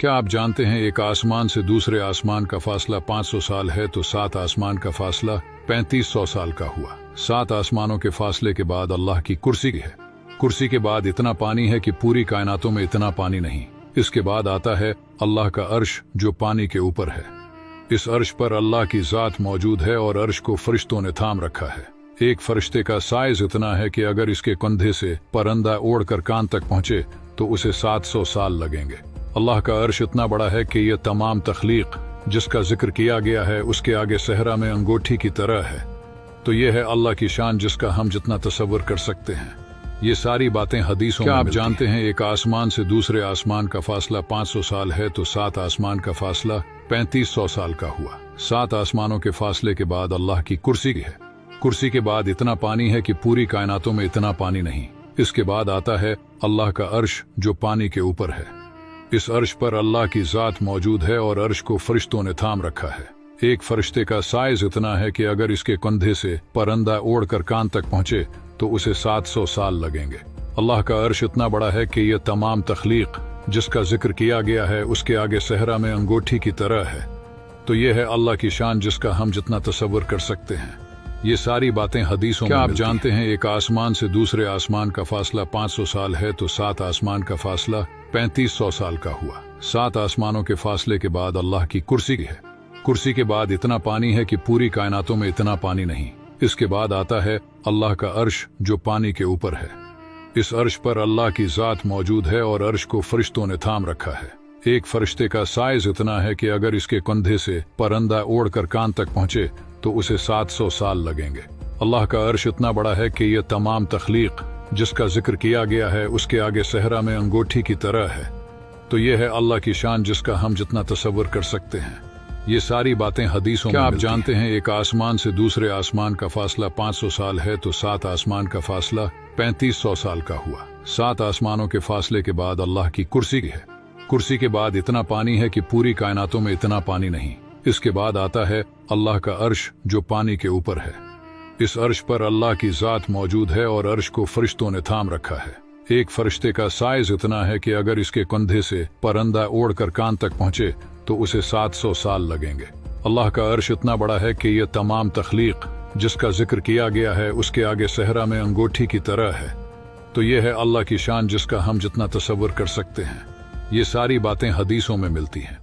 क्या आप जानते हैं एक आसमान से दूसरे आसमान का फासला 500 साल है तो 7 आसमान का फासला 3500 साल का हुआ। 7 आसमानों के फासले के बाद अल्लाह की कुर्सी है। कुर्सी के बाद इतना पानी है कि पूरी कायनातों में इतना पानी नहीं। इसके बाद आता है अल्लाह का अर्श जो पानी के ऊपर है। इस अर्श पर अल्लाह की जात मौजूद है और अर्श को फरिश्तों ने थाम रखा है। एक फरिश्ते का साइज इतना है कि अगर इसके कंधे से परिंदा उड़कर कान तक पहुंचे तो उसे 700 साल लगेंगे। अल्लाह का अर्श इतना बड़ा है कि यह तमाम तख्लीक जिसका जिक्र किया गया है उसके आगे सहरा में अंगूठी की तरह है। तो यह है अल्लाह की शान जिसका हम जितना तसव्वुर कर सकते हैं। ये सारी बातें हदीसों में। क्या आप जानते हैं एक आसमान से दूसरे आसमान का फासला 500 साल है तो 7 आसमान का फासला 3500 साल का हुआ। 7 आसमानों के फासले के बाद अल्लाह की कुर्सी है। कुर्सी के बाद इतना पानी है कि पूरी कायनातों में इतना पानी नहीं। इसके बाद आता है अल्लाह का अर्श जो पानी के ऊपर है। इस अर्श पर अल्लाह की जात मौजूद है और अर्श को फरिश्तों ने थाम रखा है। एक फरिश्ते का साइज इतना है कि अगर इसके कंधे से परिंदा उड़कर कान तक पहुंचे तो उसे 700 साल लगेंगे। अल्लाह का अर्श इतना बड़ा है कि यह तमाम तख्लीक जिसका जिक्र किया गया है उसके आगे सहरा में अंगूठी की तरह है। तो यह है अल्लाह की शान जिसका हम जितना तसव्वुर कर सकते हैं। ये सारी बातें हदीसों में। क्या आप जानते हैं एक आसमान से दूसरे आसमान का फासला 500 साल है तो 7 आसमान का फासला 3500 साल का हुआ। 7 आसमानों के फासले के बाद अल्लाह की कुर्सी है। कुर्सी के बाद इतना पानी है कि पूरी कायनातों में इतना पानी नहीं। इसके बाद आता है अल्लाह का अर्श जो पानी के ऊपर है। इस अर्श पर अल्लाह की जात मौजूद है और अर्श को फरिश्तों ने थाम रखा है। एक फरिश्ते का साइज इतना है कि अगर इसके कंधे से परिंदा उड़कर कान तक पहुंचे तो उसे 700 साल लगेंगे। अल्लाह का अर्श इतना बड़ा है कि यह तमाम तख्लीक जिसका जिक्र किया गया है उसके आगे सहरा में अंगूठी की तरह है। तो यह है अल्लाह की शान जिसका हम जितना तसव्वुर कर सकते हैं। ये सारी बातें हदीसों में। क्या आप जानते हैं एक आसमान से दूसरे आसमान का फासला 500 साल है तो 7 आसमान का फासला 3500 साल का हुआ। 7 आसमानों के फासले के बाद अल्लाह की कुर्सी है। कुर्सी के बाद इतना पानी है कि पूरी कायनातों में इतना पानी नहीं। इसके बाद आता है अल्लाह का अर्श जो पानी के ऊपर है। इस अर्श पर अल्लाह की जात मौजूद है और अर्श को फरिश्तों ने थाम रखा है। एक फरिश्ते का साइज इतना है कि अगर इसके कंधे से परिंदा उड़कर कान तक पहुंचे तो उसे 700 साल लगेंगे। अल्लाह का अर्श इतना बड़ा है कि यह तमाम तख्लीक जिसका जिक्र किया गया है उसके आगे सहरा में अंगूठी की तरह है। तो यह है अल्लाह की शान जिसका हम जितना तसव्वुर कर सकते हैं। ये सारी बातें हदीसों में मिलती हैं।